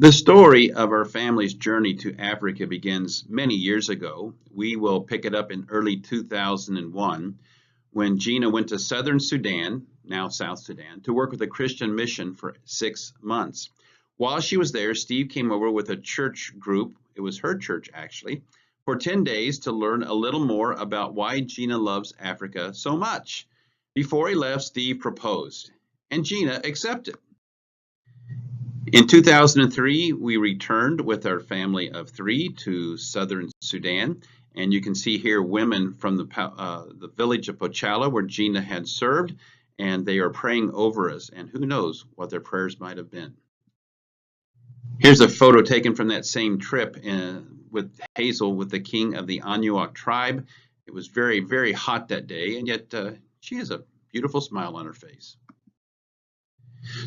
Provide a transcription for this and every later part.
The story of our family's journey to Africa begins many years ago. We will pick it up in early 2001 when Gina went to southern Sudan, now South Sudan, to work with a Christian mission for 6 months. While she was there, Steve came over with a church group, it was her church actually, for 10 days to learn a little more about why Gina loves Africa so much. Before he left, Steve proposed, and Gina accepted. In 2003, we returned with our family of 3 to southern Sudan, and you can see here women from the village of Pochala where Gina had served, and they are praying over us, and who knows what their prayers might have been. Here's a photo taken from that same trip with Hazel with the king of the Anuak tribe. It was very, very hot that day, and yet she has a beautiful smile on her face.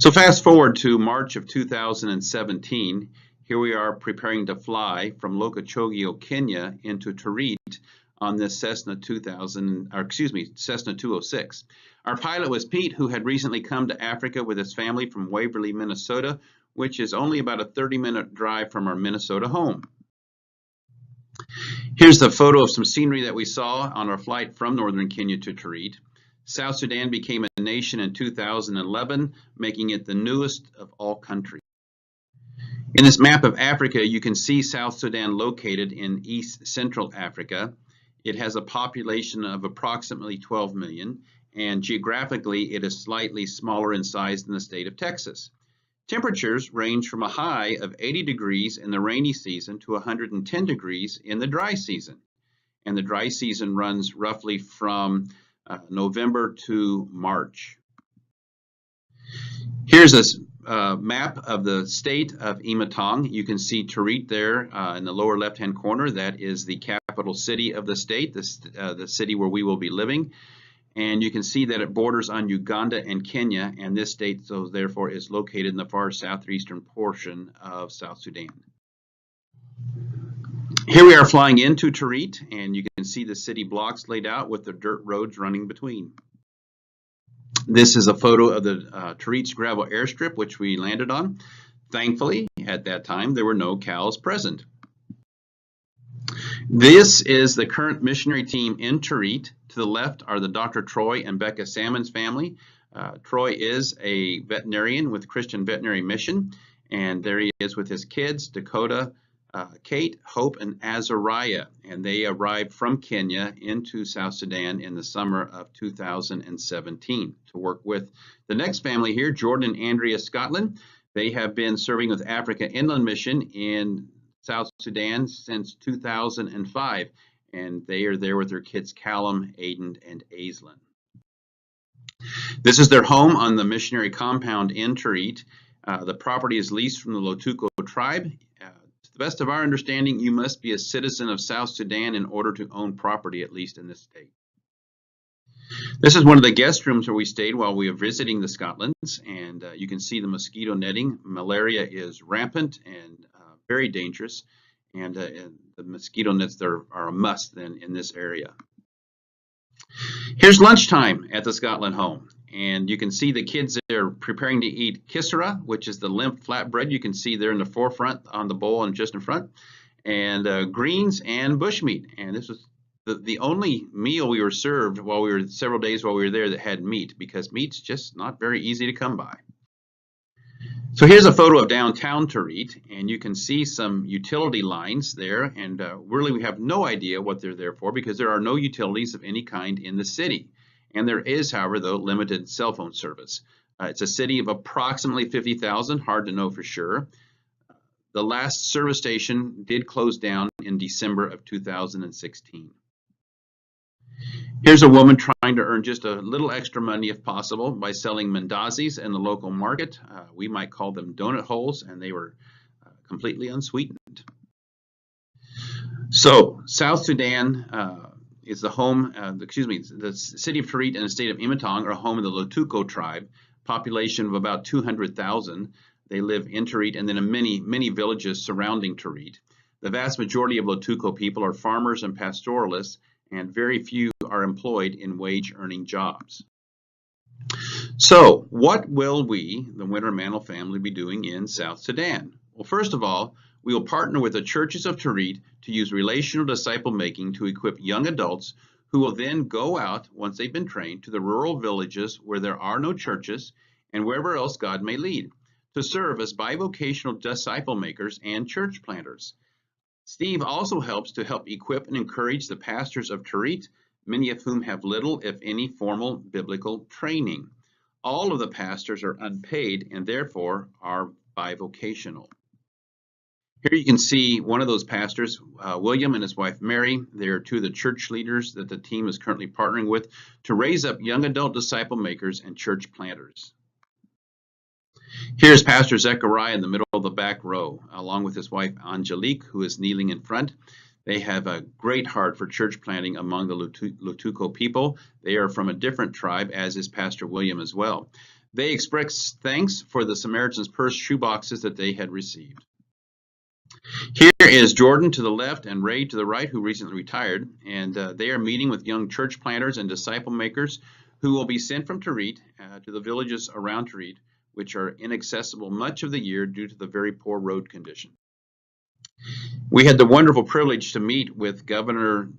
So fast forward to March of 2017. Here we are preparing to fly from Lokochogio, Kenya into Tarit on this Cessna 206. Our pilot was Pete, who had recently come to Africa with his family from Waverly, Minnesota, which is only about a 30-minute drive from our Minnesota home. Here's the photo of some scenery that we saw on our flight from northern Kenya to Tarit. South Sudan became a nation in 2011, making it the newest of all countries. In this map of Africa, you can see South Sudan located in East Central Africa. It has a population of approximately 12 million, and geographically it is slightly smaller in size than the state of Texas. Temperatures range from a high of 80 degrees in the rainy season to 110 degrees in the dry season. And the dry season runs roughly from November to March. Here's a map of the state of Imatong. You can see Tarit there in the lower left-hand corner. That is the capital city of the state, the city where we will be living. And you can see that it borders on Uganda and Kenya, and this state, so therefore, is located in the far southeastern portion of South Sudan. Here we are flying into Tarit, and you can see the city blocks laid out with the dirt roads running between. This is a photo of the Tarit's gravel airstrip, which we landed on. Thankfully, at that time, there were no cows present. This is the current missionary team in Tarit. To the left are the Dr. Troy and Becca Salmon's family. Troy is a veterinarian with Christian Veterinary Mission, and there he is with his kids, Dakota, Kate, Hope, and Azariah, and they arrived from Kenya into South Sudan in the summer of 2017 to work with the next family here, Jordan and Andrea Scotland. They have been serving with Africa Inland Mission in South Sudan since 2005, and they are there with their kids Callum, Aiden, and Aislinn. This is their home on the missionary compound in Tarit. The property is leased from the Lotuko tribe. To the best of our understanding, you must be a citizen of South Sudan in order to own property, at least in this state. This is one of the guest rooms where we stayed while we were visiting the Scotlands, and you can see the mosquito netting. Malaria is rampant and very dangerous, and the mosquito nets there are a must then in this area. Here's lunchtime at the Scotland home, and you can see the kids there preparing to eat kisera, which is the limp flatbread you can see there in the forefront on the bowl and just in front, and greens and bushmeat. And this was the only meal we were served while we were several days while we were there that had meat, because meat's just not very easy to come by. So here's a photo of downtown Tarit, and you can see some utility lines there, and really we have no idea what they're there for because there are no utilities of any kind in the city. And there is, however, though, limited cell phone service. It's a city of approximately 50,000, hard to know for sure. The last service station did close down in December of 2016. Here's a woman trying to earn just a little extra money if possible by selling mandazis in the local market. We might call them donut holes, and they were completely unsweetened. So South Sudan is the home, the city of Tarit and the state of Imatong are home of the Lotuko tribe, population of about 200,000. They live in Tarit and then in many villages surrounding Tarit. The vast majority of Lotuko people are farmers and pastoralists, and very few are employed in wage-earning jobs. So, what will we, the Winter Mantle family, be doing in South Sudan? Well, first of all, we will partner with the churches of Tarit to use relational disciple making to equip young adults who will then go out, once they've been trained, to the rural villages where there are no churches and wherever else God may lead, to serve as bivocational disciple makers and church planters. Steve also helps to help equip and encourage the pastors of Tarit, many of whom have little, if any, formal biblical training. All of the pastors are unpaid and therefore are bivocational. Here you can see one of those pastors, William and his wife Mary. They are two of the church leaders that the team is currently partnering with to raise up young adult disciple makers and church planters. Here's Pastor Zechariah in the middle of the back row, along with his wife Angelique, who is kneeling in front. They have a great heart for church planting among the Lutuco people. They are from a different tribe, as is Pastor William as well. They express thanks for the Samaritan's Purse shoeboxes that they had received. Here is Jordan to the left and Ray to the right, who recently retired, and they are meeting with young church planters and disciple makers who will be sent from Tarit to the villages around Tarit, which are inaccessible much of the year due to the very poor road condition. We had the wonderful privilege to meet with Governor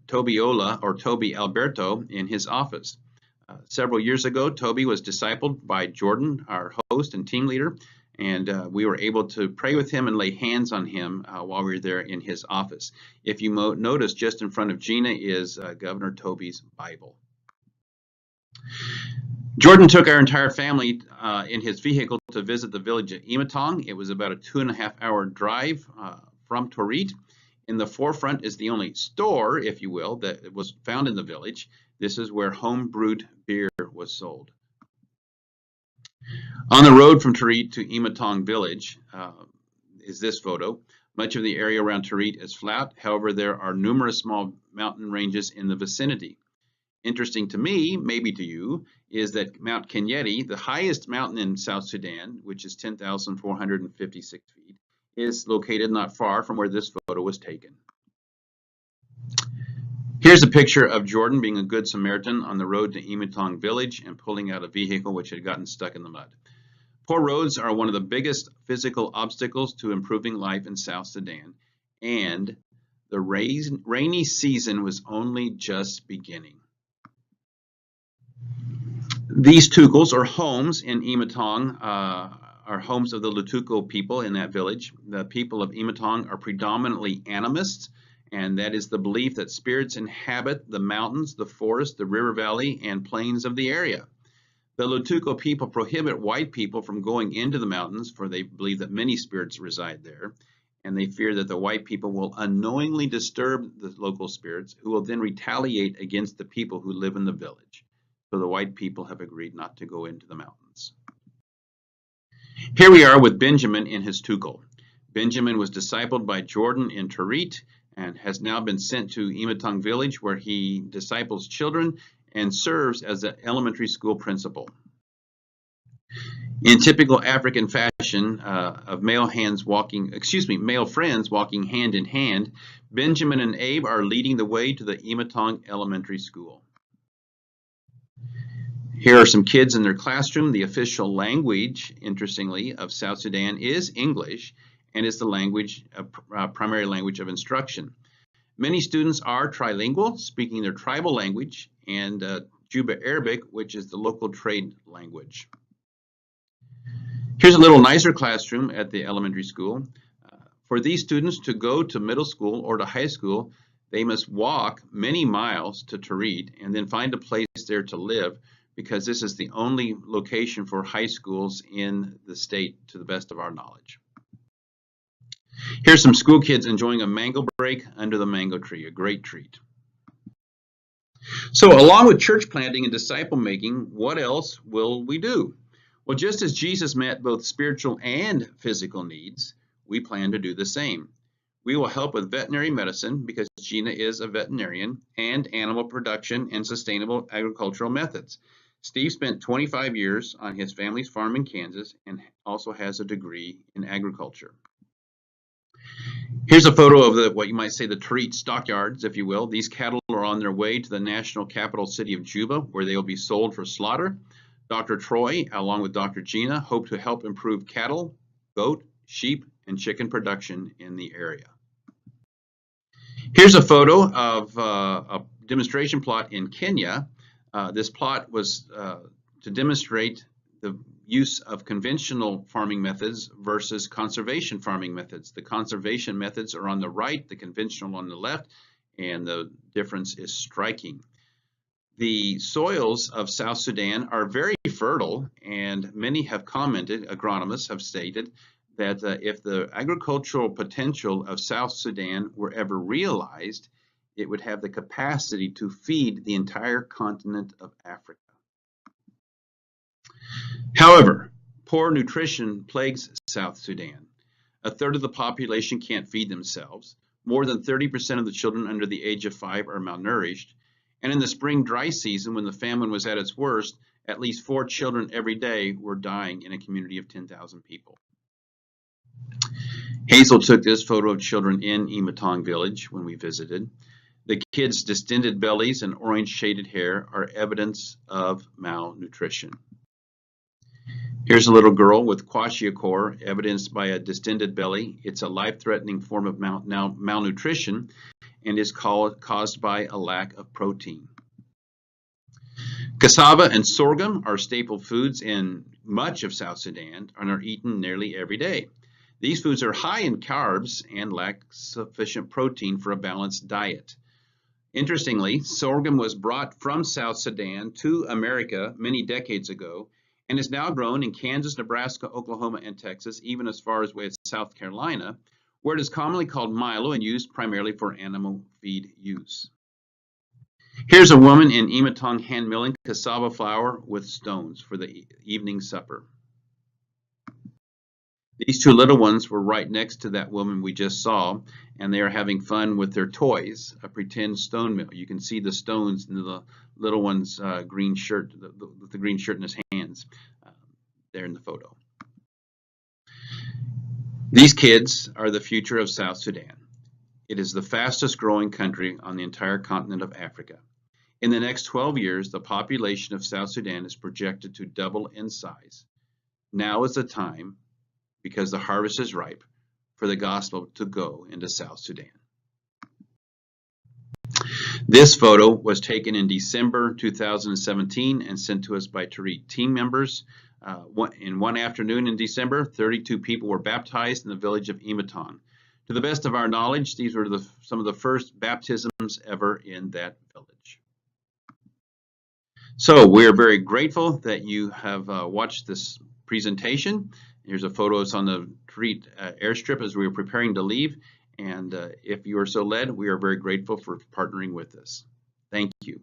Tobiola, or Toby Alberto, in his office. Several years ago, Toby was discipled by Jordan, our host and team leader, and we were able to pray with him and lay hands on him while we were there in his office. If you notice, just in front of Gina is Governor Toby's Bible. Jordan took our entire family in his vehicle to visit the village of Imatong. It was about a 2.5-hour drive from Tarit. In the forefront is the only store, if you will, that was found in the village. This is where home brewed beer was sold. On the road from Tarit to Imatong village is this photo. Much of the area around Tarit is flat. However, there are numerous small mountain ranges in the vicinity. Interesting to me, maybe to you, is that Mount Kenyeti, the highest mountain in South Sudan, which is 10,456 feet, is located not far from where this photo was taken. Here's a picture of Jordan being a good Samaritan on the road to Imatong village and pulling out a vehicle which had gotten stuck in the mud. Poor roads are one of the biggest physical obstacles to improving life in South Sudan, and the rainy season was only just beginning. These tukels, or homes in Imatong, are homes of the Lutuco people in that village. The people of Imatong are predominantly animists, and that is the belief that spirits inhabit the mountains, the forest, the river valley, and plains of the area. The Lutuco people prohibit white people from going into the mountains, for they believe that many spirits reside there, and they fear that the white people will unknowingly disturb the local spirits, who will then retaliate against the people who live in the village. So the white people have agreed not to go into the mountains. Here we are with Benjamin in his tukel. Benjamin was discipled by Jordan in Tarit and has now been sent to Imatong village, where he disciples children and serves as an elementary school principal. In typical African fashion of male friends walking hand in hand, Benjamin and Abe are leading the way to the Imatong Elementary School. Here are some kids in their classroom. The official language, interestingly, of South Sudan is English, and is the language, primary language of instruction. Many students are trilingual, speaking their tribal language, and Juba Arabic, which is the local trade language. Here's a little nicer classroom at the elementary school. For these students to go to middle school or to high school, they must walk many miles to Tarit and then find a place there to live, because this is the only location for high schools in the state, to the best of our knowledge. Here's some school kids enjoying a mango break under the mango tree, a great treat. So along with church planting and disciple making, what else will we do? Well, just as Jesus met both spiritual and physical needs, we plan to do the same. We will help with veterinary medicine, because Gina is a veterinarian, and animal production and sustainable agricultural methods. Steve spent 25 years on his family's farm in Kansas and also has a degree in agriculture. Here's a photo of what you might say the Tarit stockyards, if you will. These cattle are on their way to the national capital city of Juba, where they will be sold for slaughter. Dr. Troy, along with Dr. Gina, hope to help improve cattle, goat, sheep, and chicken production in the area. Here's a photo of a demonstration plot in Kenya. This plot was to demonstrate the use of conventional farming methods versus conservation farming methods. The conservation methods are on the right, the conventional on the left, and the difference is striking. The soils of South Sudan are very fertile, and many have commented, agronomists have stated, that if the agricultural potential of South Sudan were ever realized, it would have the capacity to feed the entire continent of Africa. However, poor nutrition plagues South Sudan. A third of the population can't feed themselves. More than 30% of the children under the age of 5 are malnourished. And in the spring dry season, when the famine was at its worst, at least 4 children every day were dying in a community of 10,000 people. Hazel took this photo of children in Imatong village when we visited. The kids' distended bellies and orange shaded hair are evidence of malnutrition. Here's a little girl with kwashiorkor, evidenced by a distended belly. It's a life-threatening form of malnutrition and is caused by a lack of protein. Cassava and sorghum are staple foods in much of South Sudan and are eaten nearly every day. These foods are high in carbs and lack sufficient protein for a balanced diet. Interestingly, sorghum was brought from South Sudan to America many decades ago and is now grown in Kansas, Nebraska, Oklahoma, and Texas, even as far away as South Carolina, where it is commonly called milo and used primarily for animal feed use. Here's a woman in Imatong hand milling cassava flour with stones for the evening supper. These 2 little ones were right next to that woman we just saw, and they are having fun with their toys, a pretend stone mill. You can see the stones in the little one's green shirt, the green shirt in his hands, there in the photo. These kids are the future of South Sudan. It is the fastest growing country on the entire continent of Africa. In the next 12 years, the population of South Sudan is projected to double in size. Now is the time, because the harvest is ripe, for the gospel to go into South Sudan. This photo was taken in December 2017 and sent to us by Tariq team members. In one afternoon in December, 32 people were baptized in the village of Imatong. To the best of our knowledge, these were some of the first baptisms ever in that village. So we are very grateful that you have watched this presentation. Here's a photo. It's on the Tariq airstrip as we were preparing to leave. And if you are so led, we are very grateful for partnering with us. Thank you.